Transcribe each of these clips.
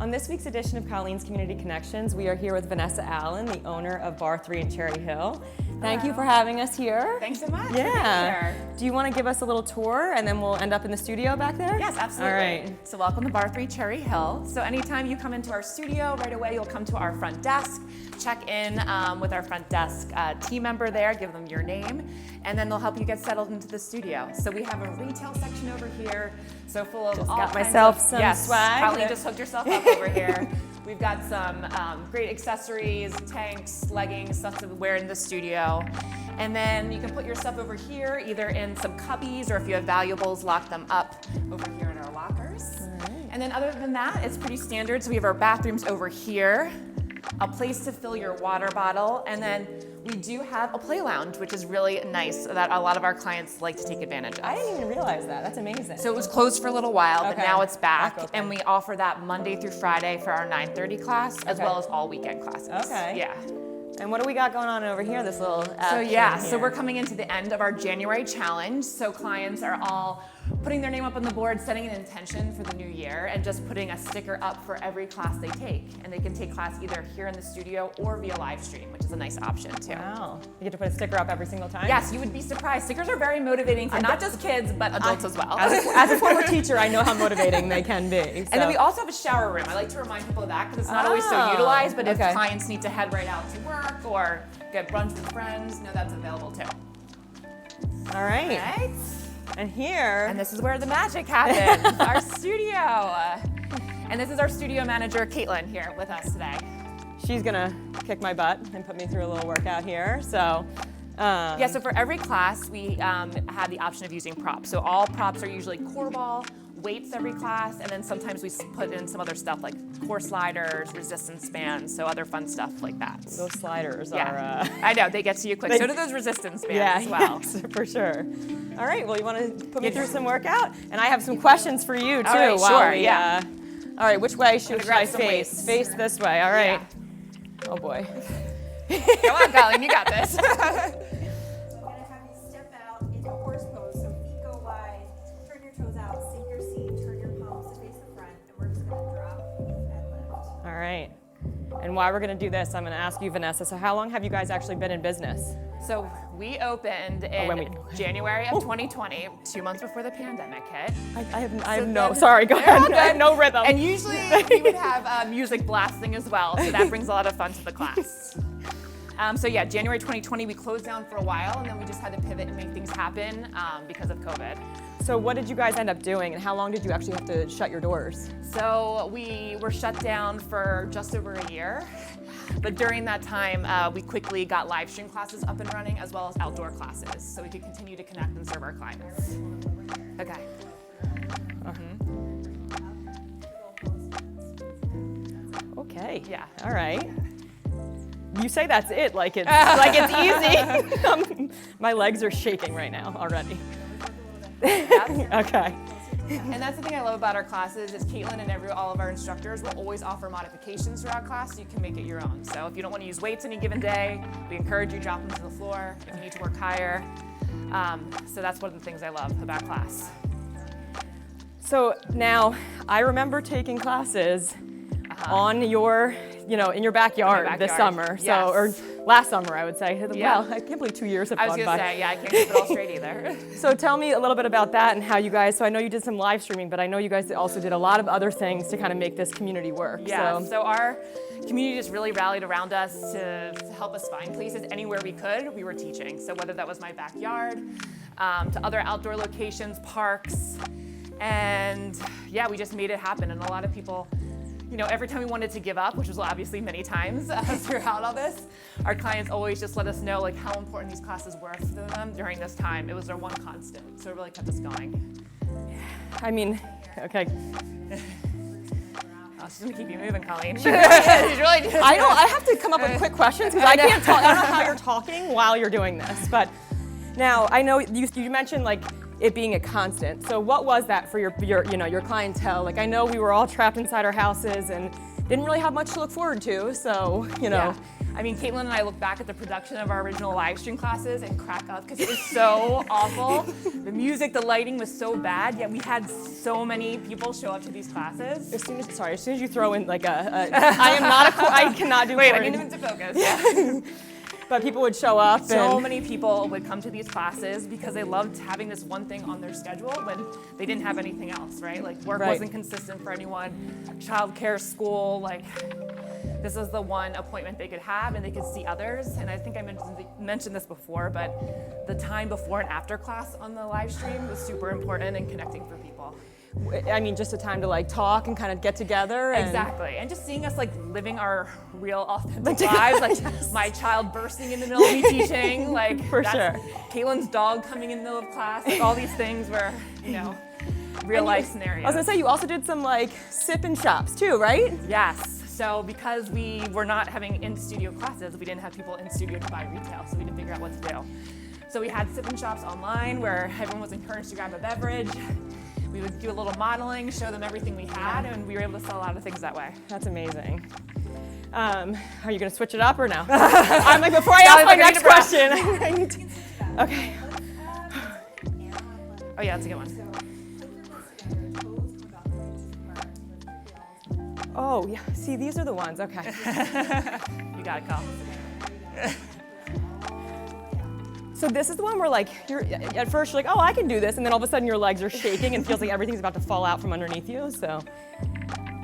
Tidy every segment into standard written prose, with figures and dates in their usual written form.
On this week's edition of Colleen's Community Connections, we are here with Vanessa Allen, the owner of Barre3 in Cherry Hill. Thank you for having us here. Thanks so much. Yeah. Do you want to give us a little tour and then we'll end up in the studio back there? Yes, absolutely. All right. So welcome to Barre3 Cherry Hill. So anytime you come into our studio, right away you'll come to our front desk, check in with our front desk team member there, give them your name, and then they'll help you get settled into the studio. So we have a retail section over here, so full of all got kinds myself of, some yes, swag. Colleen just hooked herself up over here. We've got some great accessories, tanks, leggings, stuff to wear in the studio. And then you can put your stuff over here, either in some cubbies or if you have valuables, lock them up over here in our lockers. Right. And then other than that, it's pretty standard. So we have our bathrooms over here, a place to fill your water bottle, and then we do have a play lounge, which is really nice that a lot of our clients like to take advantage of. I didn't even realize that. That's amazing. So it was closed for a little while, but Okay. now it's back Back open. and we offer that Monday through Friday for our 9:30 class, as Okay. well as all weekend classes. Okay. Yeah. And what do we got going on over here, this little action So here? we're coming into the end of our January challenge. So clients are all putting their name up on the board, setting an intention for the new year, and just putting a sticker up for every class they take. And they can take class either here in the studio or via live stream, which is a nice option too. Wow. You get to put a sticker up every single time? Yes, you would be surprised. Stickers are very motivating for not just kids, but adults as well. As a former teacher, I know how motivating they can be. And then we also have a shower room. I like to remind people of that because it's not always so Oh, utilized, but if okay. clients need to head right out to work or get brunch with friends, that's available too. All right. Right? And here, And this is where the magic happens, our studio. And this is our studio manager, Caitlin, here with us today. she's gonna kick my butt and put me through a little workout here. So, Yeah, so for every class, we have the option of using props. So all props are usually core ball, weights every class, and then sometimes we put in some other stuff like core sliders, resistance bands, so other fun stuff like that. those sliders Yeah, are. I know, they get to you quick. they- So do those resistance bands Yeah, as well. yes, for sure. All right, well, you want to put me Yeah. through some workout? And I have some questions for you, too. All right, while sure, we, yeah. all right, which way should grab I some face? weights. Face this way, all right. Yeah. Oh, boy. Come on, Colleen, you got this. So I'm going to have you step out in a horse pose, so feet go wide, turn your toes out, sink your seat, turn your palms to face the front, and we're just going to drop and lift. All right. And while we're going to do this, I'm going to ask you, Vanessa, so how long have you guys actually been in business? So we opened in when we- January of 2020, 2 months before the pandemic hit. I have So no, then- sorry, go You're ahead. all good. I have no rhythm. And usually we would have music blasting as well, so that brings a lot of fun to the class. So yeah, January 2020, we closed down for a while, and then we just had to pivot and make things happen because of COVID. So what did you guys end up doing, and how long did you actually have to shut your doors? So we were shut down for just over a year, but during that time, we quickly got live stream classes up and running, as well as outdoor classes, so we could continue to connect and serve our clients. Okay. Okay. Yeah. All right. You say that's it, like it's easy. My legs are shaking right now already. Okay. And that's the thing I love about our classes is Caitlin and all of our instructors will always offer modifications throughout class so you can make it your own. So if you don't want to use weights any given day, we encourage you to drop them to the floor if you need to work higher. So that's one of the things I love about class. So now, I remember taking classes on your, in your backyard, this backyard, summer. So, yes. or last summer, I would say. Yeah. Well, I can't believe 2 years have I was gone going by. to say, yeah, I can't keep it all straight either. So tell me a little bit about that and how you guys, so I know you did some live streaming, but I know you guys also did a lot of other things to kind of make this community work. Yeah, So, so our community just really rallied around us to help us find places anywhere we could, we were teaching. So whether that was my backyard, to other outdoor locations, parks, and yeah, we just made it happen. And a lot of people, every time we wanted to give up, which was obviously many times throughout all this, our clients always just let us know like how important these classes were for them during this time. It was their one constant, so it really kept us going. I mean, okay. Oh, she's gonna keep you moving, Colleen. She's really doing I have to come up with quick questions because I can't talk. I don't know how you're talking while you're doing this. But now I know you mentioned like it being a constant. So what was that for your clientele? Like I know we were all trapped inside our houses and didn't really have much to look forward to, so, you know. Yeah. I mean, Caitlin and I look back at the production of our original live stream classes and crack up because it was so awful. The music, the lighting was so bad, yet we had so many people show up to these classes. As soon as you throw in like I cannot do Wait, I chord. need to focus. Yeah. But people would show up. So many people would come to these classes because they loved having this one thing on their schedule when they didn't have anything else, right? Like work wasn't consistent for anyone, childcare, school, like this is the one appointment they could have and they could see others. And I think I mentioned this before, but the time before and after class on the live stream was super important in connecting for people. I mean, just a time to like talk and kind of get together. Exactly, and just seeing us like living our real authentic lives, like my child bursting in the middle of me teaching, like for sure. Caitlin's dog coming in the middle of class, like all these things were, you know, real life scenarios. I was gonna say, you also did some like sip and shops too, right? Yes, so because we were not having in-studio classes, we didn't have people in studio to buy retail, so we didn't figure out what to do. So we had sip and shops online where everyone was encouraged to grab a beverage. We would do a little modeling, show them everything we had, and we were able to sell a lot of things that way. That's amazing. Are you gonna switch it up or no? I'm like, before I ask my next question. Okay. Oh yeah, that's a good one. Oh yeah, see, these are the ones, okay. You got it, Kyle. So this is the one where like, at first you're like, oh, I can do this, and then all of a sudden your legs are shaking and feels like everything's about to fall out from underneath you, so.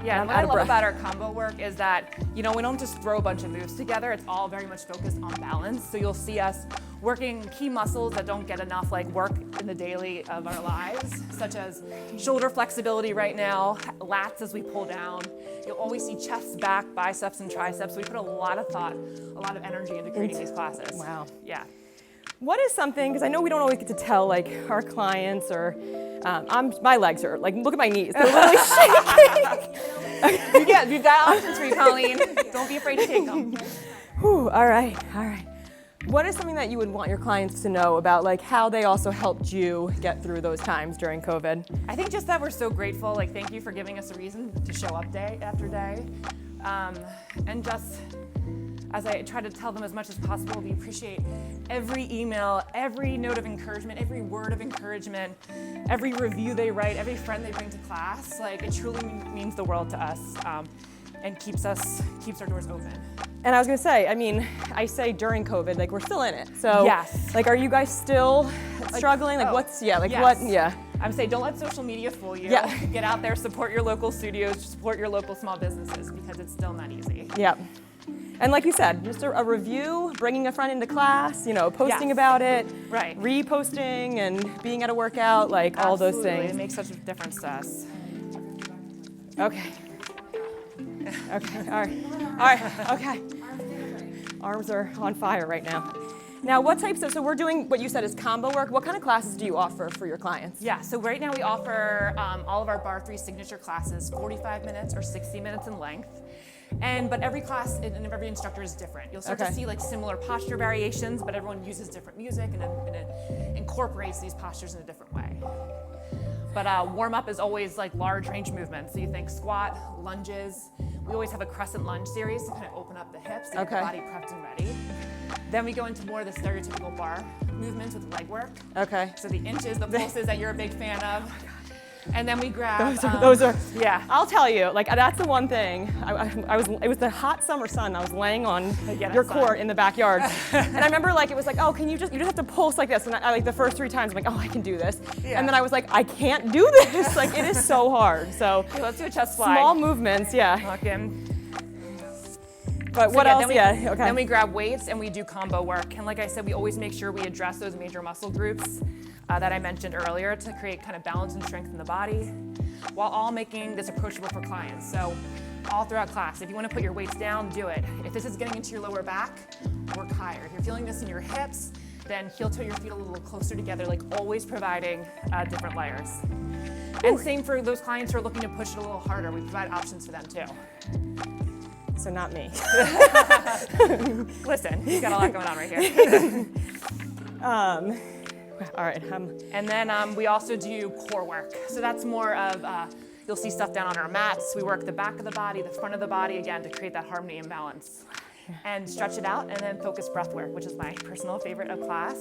Yeah, and what I love about our combo work is that, you know, we don't just throw a bunch of moves together, it's all very much focused on balance. So you'll see us working key muscles that don't get enough like work in the daily of our lives, such as shoulder flexibility right now, lats as we pull down. You'll always see chest, back, biceps, and triceps. We put a lot of thought, a lot of energy into creating these classes. Wow. Yeah. What is something, because I know we don't always get to tell like our clients or, my legs are, like, look at my knees, they're literally shaking. You've got options for you, Colleen. Don't be afraid to take them. Whew, all right. What is something that you would want your clients to know about like how they also helped you get through those times during COVID? I think just that we're so grateful, like thank you for giving us a reason to show up day after day. And just, as I try to tell them as much as possible, we appreciate every email, every note of encouragement, every word of encouragement, every review they write, every friend they bring to class. Like it truly means the world to us and keeps our doors open. And I was gonna say, I mean, I say during COVID, like we're still in it. So yes. Like, are you guys still struggling? Like yes. I'm saying don't let social media fool you. Yeah. Get out there, support your local studios, support your local small businesses because it's still not easy. Yep. And like you said, just a review, bringing a friend into class, you know, posting about it, right, reposting and being at a workout, like all those things. It makes such a difference to us. Okay. Okay, all right, okay. Arms are on fire right now. Now, what types of, so we're doing what you said is combo work. What kind of classes do you offer for your clients? Yeah, so right now we offer all of our Barre3 signature classes, 45 minutes or 60 minutes in length. But every class and every instructor is different. You'll start to see like similar posture variations, but everyone uses different music and it incorporates these postures in a different way. But warm up is always like large range movements. So you think squat, lunges. We always have a crescent lunge series to kind of open up the hips, to get the body prepped and ready. Then we go into more of the stereotypical bar movements with leg work. Okay. So the inches, the pulses that you're a big fan of. Oh my God. And then we grab those are yeah. I'll tell you, like that's the one thing. It was the hot summer sun. I was laying on your court in the backyard, and I remember like it was like, oh, you just have to pulse like this. And I like the first 3 times, I'm like, oh, I can do this. Yeah. And then I was like, I can't do this. Like it is so hard. So okay, let's do a chest fly. Small movements, yeah. Lock in. But what else? Okay. Then we grab weights and we do combo work. And like I said, we always make sure we address those major muscle groups that I mentioned earlier to create kind of balance and strength in the body, while all making this approachable for clients. So all throughout class, if you want to put your weights down, do it. If this is getting into your lower back, work higher. If you're feeling this in your hips, then heel toe your feet a little closer together, like always providing different layers. And same for those clients who are looking to push it a little harder. We provide options for them too. So not me. Listen, you've got a lot going on right here. All right. And then we also do core work. So that's more of You'll see stuff down on our mats. We work the back of the body, the front of the body, again, to create that harmony and balance. And stretch it out, and then focus breath work, which is my personal favorite of class.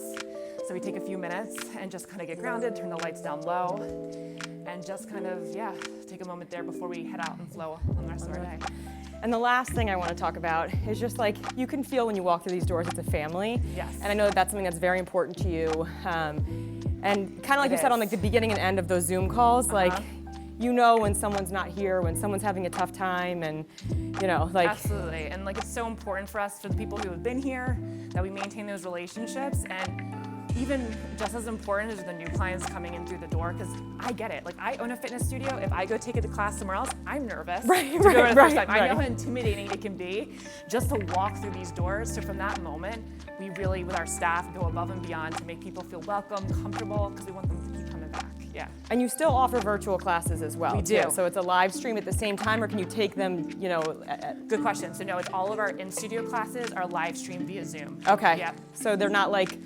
So we take a few minutes and just kind of get grounded, turn the lights down low, and just kind of, take a moment there before we head out and flow on the rest of our day. And the last thing I want to talk about is just like, you can feel when you walk through these doors, it's a family. Yes. And I know that that's something that's very important to you. And kind of like you said on like the beginning and end of those Zoom calls, like, you know when someone's not here, when someone's having a tough time, and you know, like. Absolutely, and like it's so important for us, for the people who have been here, that we maintain those relationships, and even just as important as the new clients coming in through the door, because I get it. Like, I own a fitness studio. If I go take a class somewhere else, I'm nervous to go there the first time. I know how intimidating it can be just to walk through these doors. So from that moment, we really, with our staff, go above and beyond to make people feel welcome, comfortable, because we want them to keep coming back. Yeah. And you still offer virtual classes as well. We do. So it's a live stream at the same time, or can you take them, you know? Good question. So no, it's all of our in-studio classes are live streamed via Zoom. Okay. Yep. So they're not like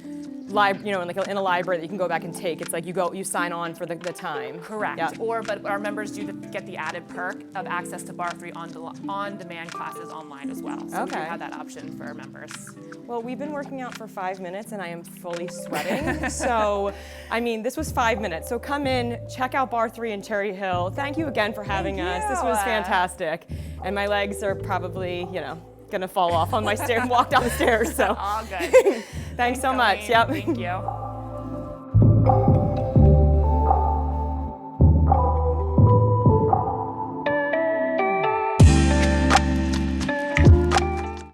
live, you know, in a library that you can go back and take. It's like you sign on for the time. Correct. Yep. But our members do get the added perk of access to Barre3 on-demand classes online as well. So we do have that option for our members. Well, we've been working out for 5 minutes and I am fully sweating. So, I mean, this was 5 minutes. So come in, check out Barre3 in Cherry Hill. Thank you again for having us. This was fantastic. And my legs are probably, you know, gonna fall off on my walk down the stairs. So all good. Thanks so much. Yep. Thank you.